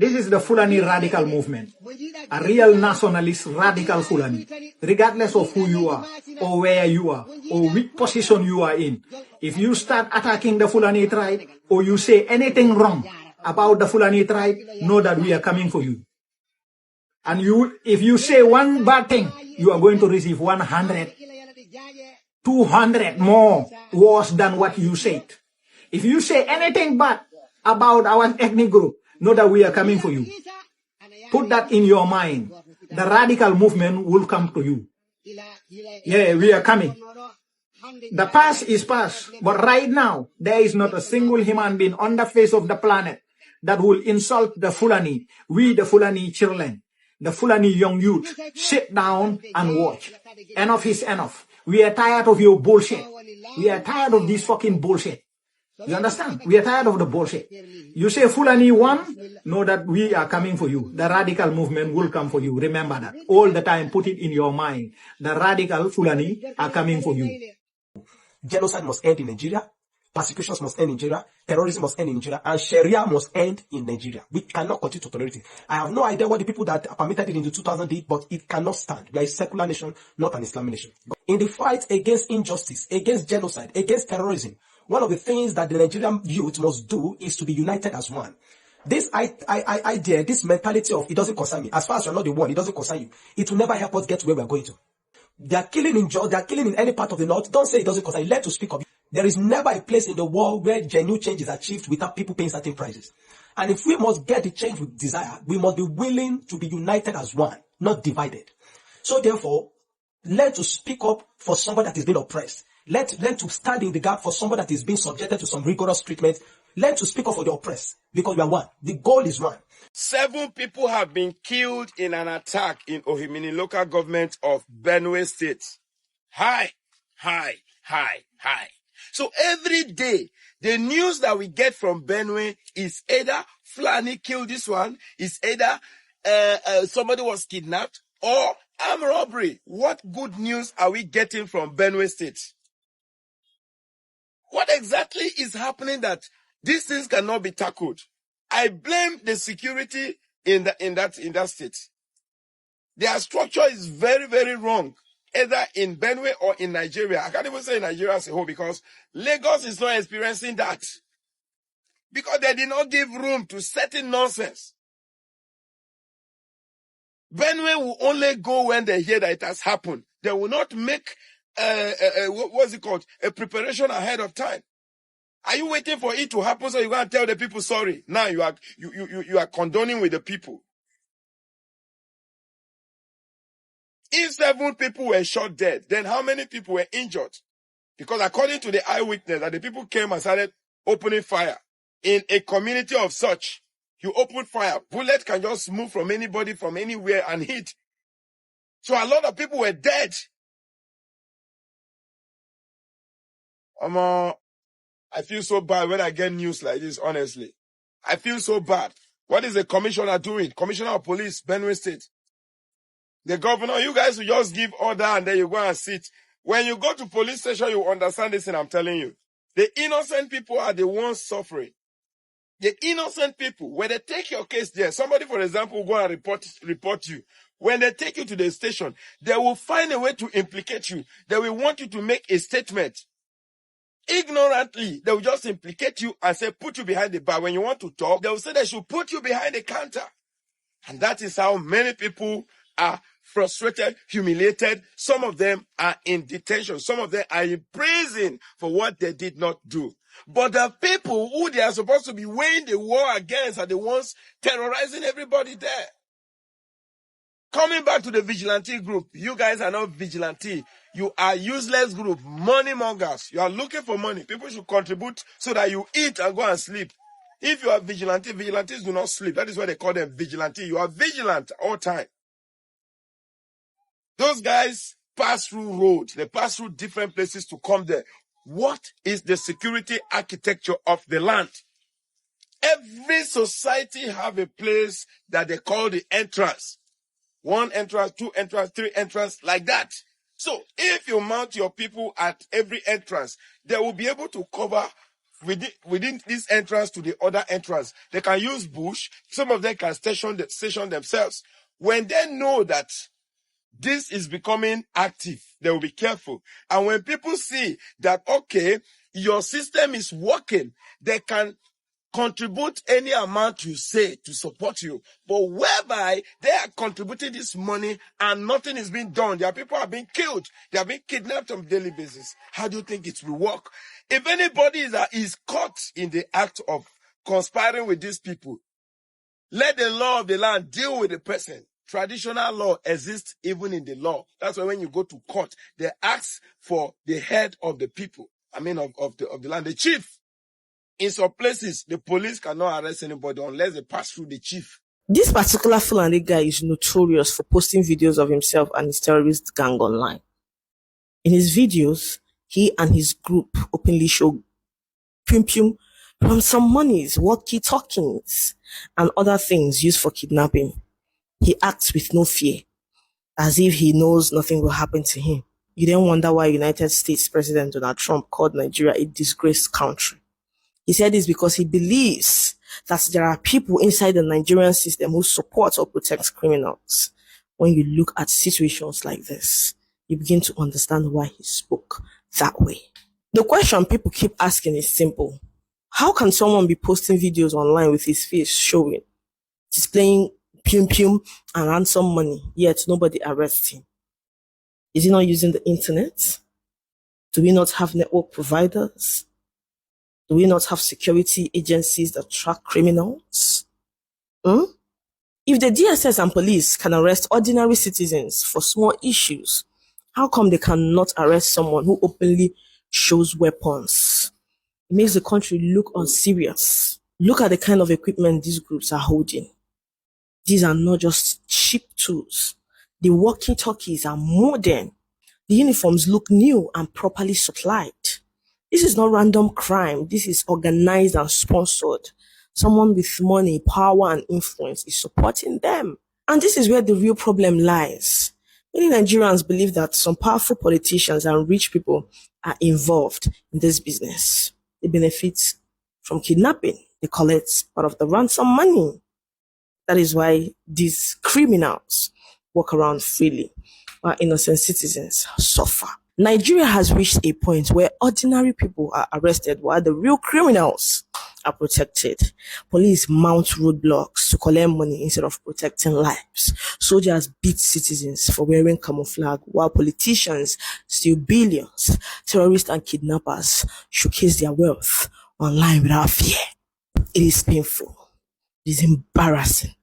This is the Fulani radical movement, a real nationalist radical Fulani, regardless of who you are, or where you are, or which position you are in. If you start attacking the Fulani tribe, or you say anything wrong about the Fulani tribe, know that we are coming for you. And if you say one bad thing, you are going to receive 100, 200 more worse than what you said. If you say anything bad about our ethnic group, know that we are coming for you. Put that in your mind. The radical movement will come to you. Yeah, we are coming. The past is past, but right now, there is not a single human being on the face of the planet that will insult the Fulani. We, the Fulani children, the Fulani young youth, sit down and watch. Enough is enough. We are tired of your bullshit. We are tired of this fucking bullshit. You understand? We are tired of the bullshit. You say Fulani won, know that we are coming for you. The radical movement will come for you. Remember that. All the time, put it in your mind. The radical Fulani are coming for you. Genocide must end in Nigeria. Persecutions must end in Nigeria. Terrorism must end in Nigeria. And Sharia must end in Nigeria. We cannot continue to tolerate it. I have no idea what the people that permitted it in the 2000 did, but it cannot stand. We are a secular nation, not an Islamic nation. In the fight against injustice, against genocide, against terrorism, one of the things that the Nigerian youth must do is to be united as one. This idea, this mentality of it doesn't concern me. As far as you're not the one, it doesn't concern you. It will never help us get to where we're going to. They are killing in Georgia, they are killing in any part of the north. Don't say it doesn't concern you. Let to speak of it. There is never a place in the world where genuine change is achieved without people paying certain prices. And if we must get the change we desire, we must be willing to be united as one, not divided. So therefore, learn to speak up for somebody that is being oppressed. Learn to stand in the gap for somebody that is being subjected to some rigorous treatment. Learn to speak up for the oppressed, because we are one. The goal is one. 7 people have been killed in an attack in Ohimini local government of Benue State. Hi. So every day, the news that we get from Benue is either Fulani killed this one, is either somebody was kidnapped, or armed robbery. What good news are we getting from Benue State? What exactly is happening that these things cannot be tackled? I blame the security in that state. Their structure is very, very wrong, either in Benue or in Nigeria. I can't even say Nigeria as a whole, because Lagos is not experiencing that. Because they did not give room to certain nonsense. Benue will only go when they hear that it has happened. They will not make what's it called? A preparation ahead of time. Are you waiting for it to happen so you go and tell the people sorry? Now you are condoning with the people. If 7 people were shot dead, then how many people were injured? Because according to the eyewitness, that the people came and started opening fire. In a community of such, you open fire, bullet can just move from anybody from anywhere and hit. So a lot of people were dead. I feel so bad when I get news like this, honestly. I feel so bad. What is the commissioner doing? Commissioner of Police, Benue State. The governor, you guys will just give order and then you go and sit. When you go to police station, you understand this and I'm telling you. The innocent people are the ones suffering. The innocent people, when they take your case there, somebody, for example, will go and report you. When they take you to the station, they will find a way to implicate you. They will want you to make a statement. Ignorantly, they will just implicate you and say, put you behind the bar. When you want to talk, they will say they should put you behind the counter. And that is how many people are frustrated, humiliated. Some of them are in detention. Some of them are in prison for what they did not do. But the people who they are supposed to be weighing the war against are the ones terrorizing everybody there. Coming back to the vigilante group, you guys are not vigilante. You are useless group, money mongers. You are looking for money. People should contribute so that you eat and go and sleep. If you are vigilante, vigilantes do not sleep. That is why they call them vigilante. You are vigilant all time. Those guys pass through roads. They pass through different places to come there. What is the security architecture of the land? Every society have a place that they call the entrance. 1 entrance, 2 entrance, 3 entrance, like that. So if you mount your people at every entrance, they will be able to cover within this entrance to the other entrance. They can use bush. Some of them can station themselves. When they know that this is becoming active, they will be careful. And when people see that, okay, your system is working, they can contribute any amount you say to support you. But whereby they are contributing this money and nothing is being done, their people are being killed, they are being kidnapped on a daily basis. How do you think it will work? If anybody is caught in the act of conspiring with these people, let the law of the land deal with the person. Traditional law exists even in the law. That's why when you go to court, they ask for the head of the people. Of the land, the chief. In some places, the police cannot arrest anybody unless they pass through the chief. This particular Fulani guy is notorious for posting videos of himself and his terrorist gang online. In his videos, he and his group openly show pum from some monies, walkie-talkies, and other things used for kidnapping. He acts with no fear, as if he knows nothing will happen to him. You then wonder why United States President Donald Trump called Nigeria a disgraced country. He said this because he believes that there are people inside the Nigerian system who support or protect criminals. When you look at situations like this, you begin to understand why he spoke that way. The question people keep asking is simple. How can someone be posting videos online with his face showing, displaying pum and ransom money, yet nobody arrests him? Is he not using the internet? Do we not have network providers? Do we not have security agencies that track criminals? If the DSS and police can arrest ordinary citizens for small issues, how come they cannot arrest someone who openly shows weapons? It makes the country look unserious. Look at the kind of equipment these groups are holding. These are not just cheap tools. The walkie-talkies are modern. The uniforms look new and properly supplied. This is not random crime. This is organized and sponsored. Someone with money, power, and influence is supporting them. And this is where the real problem lies. Many Nigerians believe that some powerful politicians and rich people are involved in this business. They benefit from kidnapping. They collect part of the ransom money. That is why these criminals walk around freely, while innocent citizens suffer. Nigeria has reached a point where ordinary people are arrested while the real criminals are protected. Police mount roadblocks to collect money instead of protecting lives. Soldiers beat citizens for wearing camouflage while politicians steal billions. Terrorists and kidnappers showcase their wealth online without fear. It is painful. It is embarrassing.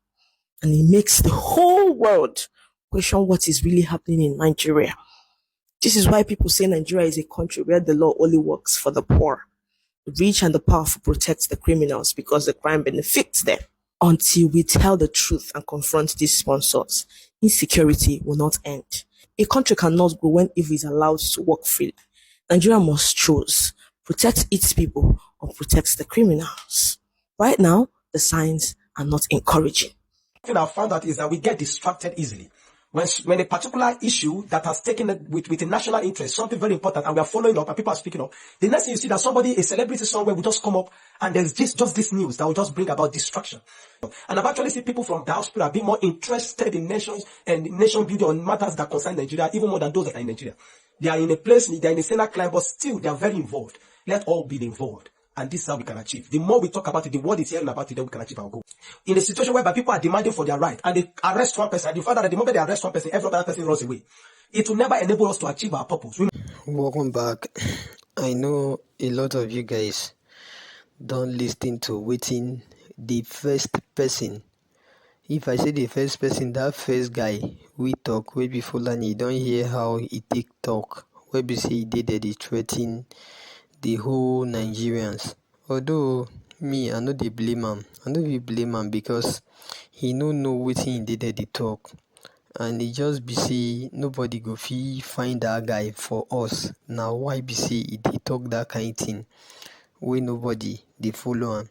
And it makes the whole world question what is really happening in Nigeria. This is why people say Nigeria is a country where the law only works for the poor. The rich and the powerful protect the criminals because the crime benefits them. Until we tell the truth and confront these sponsors, insecurity will not end. A country cannot grow when evil is allowed to work freely. Nigeria must choose, protect its people or protect the criminals. Right now, the signs are not encouraging. The thing I've found out is that we get distracted easily. When a particular issue that has taken with a national interest, something very important, and we are following up and people are speaking up, the next thing you see that a celebrity somewhere will just come up and there's just this news that will just bring about distraction. And I've actually seen people from diaspora being more interested in nations and nation building on matters that concern Nigeria, even more than those that are in Nigeria. They are in a place, they are in a sinner climb, but still they are very involved. Let all be involved. And this is how we can achieve. The more we talk about it, the world is hearing about it, then we can achieve our goal. In a situation whereby people are demanding for their right and they arrest one person, and you find out that the moment they arrest one person, every other person runs away. It will never enable us to achieve our purpose. Welcome back. I know a lot of you guys don't listen to waiting the first person. If I say the first person, that first guy we talk, we be Fulani, don't hear how he take talk. We be say he did the threatening the whole Nigerians. Although me, I know they blame him. I know we blame him because he no know wetin he did the talk. And he just be say nobody go find that guy for us. Now why be say he talk that kind thing wey nobody they follow him?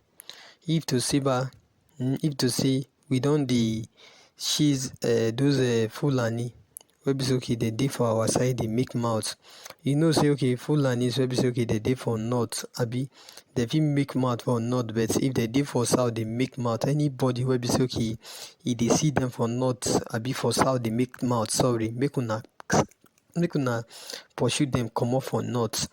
If to say we don't chase those Fulani wey be say okay they dey for our side dey make mouth. You know say okay Fulanis wey be say okay they dey for north abi they fit make mouth for north, but if they dey for south they make mouth. Anybody wey be say okay e dey see them for north abi for south they make mouth, sorry, make una pursue them comot for north,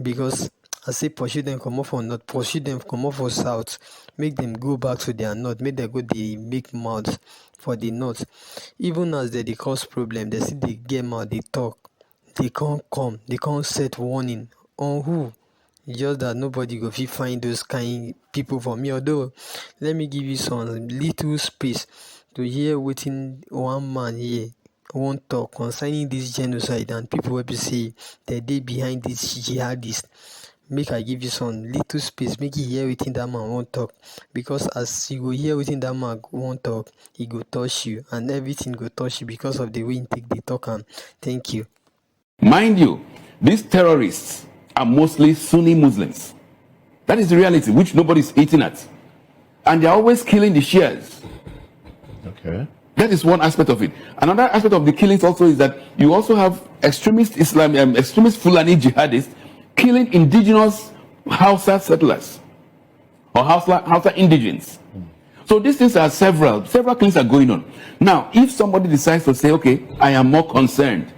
because I say pursue them comot for north, pursue them comot for south, make them go back to their north, make them go dey make mouth for the north. Even as they dey cause problem they still dey get mouth dey talk, they can't set warning on who. It's just that nobody go fit find those kind people for me. Although let me give you some little space to hear wetin one man here wan talk concerning this genocide and people wey be say they dey behind this jihadist. Make I give you some little space, make you hear wetin that man wan talk, because as you go hear wetin that man wan talk, he go touch you and everything go touch you because of the way he take dey talk am. Thank you. Mind you, these terrorists are mostly Sunni Muslims. That is the reality, which nobody's eating at. And they're always killing the Shias. Okay. That is one aspect of it. Another aspect of the killings also is that you also have extremist extremist Fulani jihadists killing indigenous Hausa settlers or Hausa indigents. So these things are several things are going on. Now, if somebody decides to say, okay, I am more concerned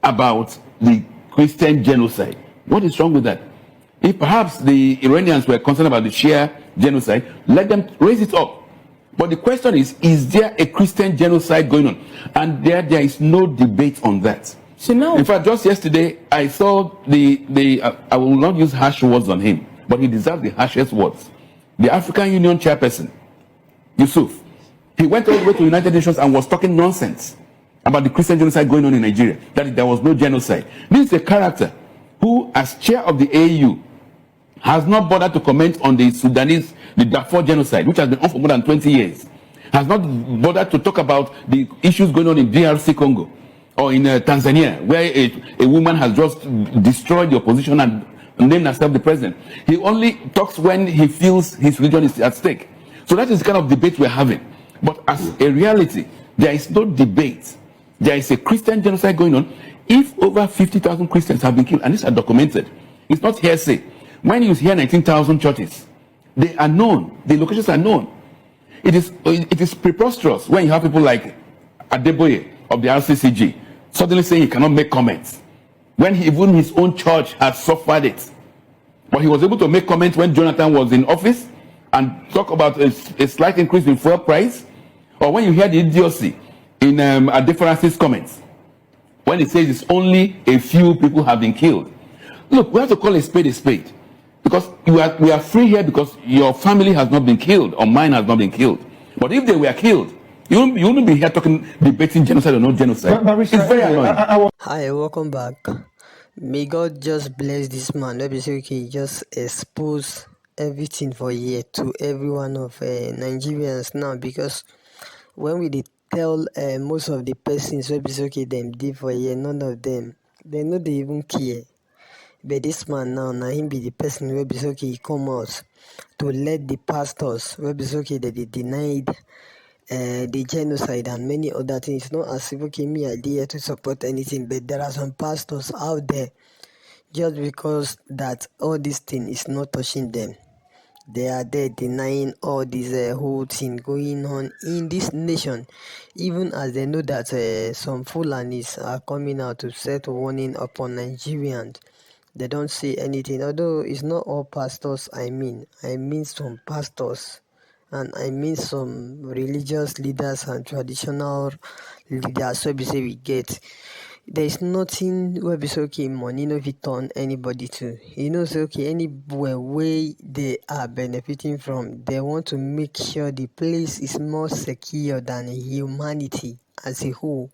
about the Christian genocide, what is wrong with that? If perhaps the Iranians were concerned about the Shia genocide, let them raise it up. But the question is there a Christian genocide going on? And there is no debate on that. So now, in fact, just yesterday, I saw I will not use harsh words on him, but he deserves the harshest words. The African Union chairperson, Yusuf, he went all the way to the United Nations and was talking nonsense about the Christian genocide going on in Nigeria, that there was no genocide. This is a character who, as chair of the AU, has not bothered to comment on the Darfur genocide, which has been on for more than 20 years. Has not bothered to talk about the issues going on in DRC Congo or in Tanzania, where a woman has just destroyed the opposition and named herself the president. He only talks when he feels his religion is at stake. So that is the kind of debate we're having. But as a reality, there is no debate. There is a Christian genocide going on. If over 50,000 Christians have been killed, and these are documented, it's not hearsay. When you hear 19,000 churches, they are known. The locations are known. It is preposterous when you have people like Adeboye of the RCCG suddenly saying he cannot make comments, when even his own church has suffered it. But he was able to make comments when Jonathan was in office and talk about a slight increase in fuel price. Or when you hear the idiocy in Adefarasi's comments, when he says it's only a few people have been killed. Look, we have to call a spade. Because we are free here because your family has not been killed or mine has not been killed. But if they were killed, you wouldn't be here debating genocide or no genocide. It's very annoying. Hi, welcome back. May God just bless this man. Let me say, okay, just expose everything for here to every one of Nigerians now, because when we did tell most of the persons wey be say okay them dey for here, none of them they no dey even care. But this man now him be the person wey be say okay he come out to let the pastors wey be say okay they denied the genocide and many other things. Not as if okay me I dey here to support anything, but there are some pastors out there just because that all this thing is not touching them. They are there denying all this whole thing going on in this nation, even as they know that some Fulanis are coming out to set warning upon Nigerians. They don't say anything, although it's not all pastors. I mean some pastors, and I mean some religious leaders and traditional leaders. So we say we get. There is nothing where we say okay money no fit turn anybody to. You know, say okay anywhere way they are benefiting from, they want to make sure the place is more secure than humanity as a whole.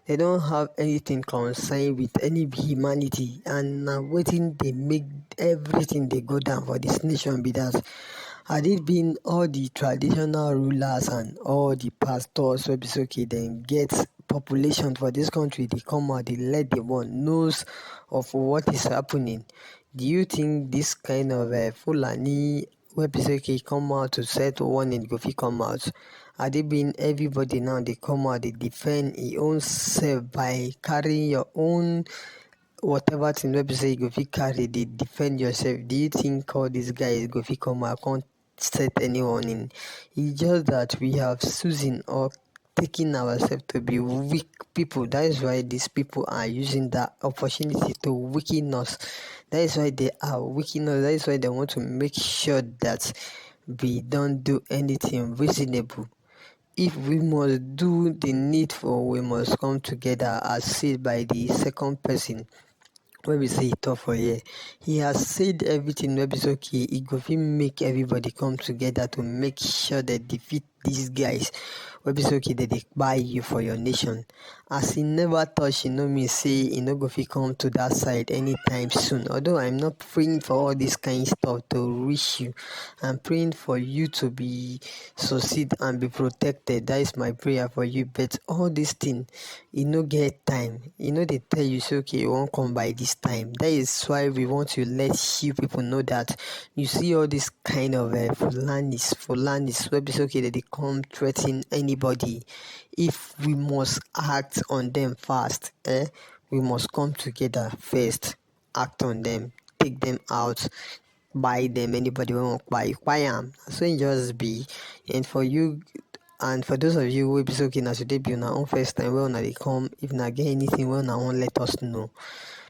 They don't have anything concerned with any humanity, and now waiting they make everything they go down for this nation. Be that had it been all the traditional rulers and all the pastors will be okay, then get population for this country, they come out, they let the one knows of what is happening. Do you think this kind of Fulani website okay come out to set warning go fit come out Are they being everybody now? They come out, they defend his own self by carrying your own whatever thing wey be say you go fit carry, dey defend yourself. Do you think all these guys go fit come out can't set anyone in? It's just that we have chosen or taking ourselves to be weak people. That is why these people are using that opportunity to weaken us. That is why they are weakening us. That is why they want to make sure that we don't do anything reasonable. If we must do the needful, we must come together, as said by the second person wey be say e talk for here. He has said everything wey be say okay, e go fit make everybody come together to make sure they defeat these guys wey be say okay, they dey buy you for your nation. As he never touch, e no mean say e no go fit come to that side anytime soon. Although I'm not praying for all this kind stuff to reach you, I'm praying for you to be succeed and be protected. That is my prayer for you. But all this thing, e no get time. You know, they tell you say okay, you won't come by this time. That is why we want to let you people know that you see all this kind of Fulanis wey be say okay, they come threaten anybody. If we must act on them fast, we must come together first, act on them, take them out, buy them. Anybody won't buy them. So it just be. And for you, and for those of you who be okay now today be on our own first time, well now they come. If not get anything, well now won't let us know.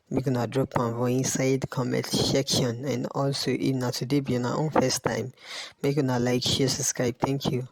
We're gonna drop on for inside comment section. And also if not today be on our own first time, make gonna like, share, subscribe. Thank you.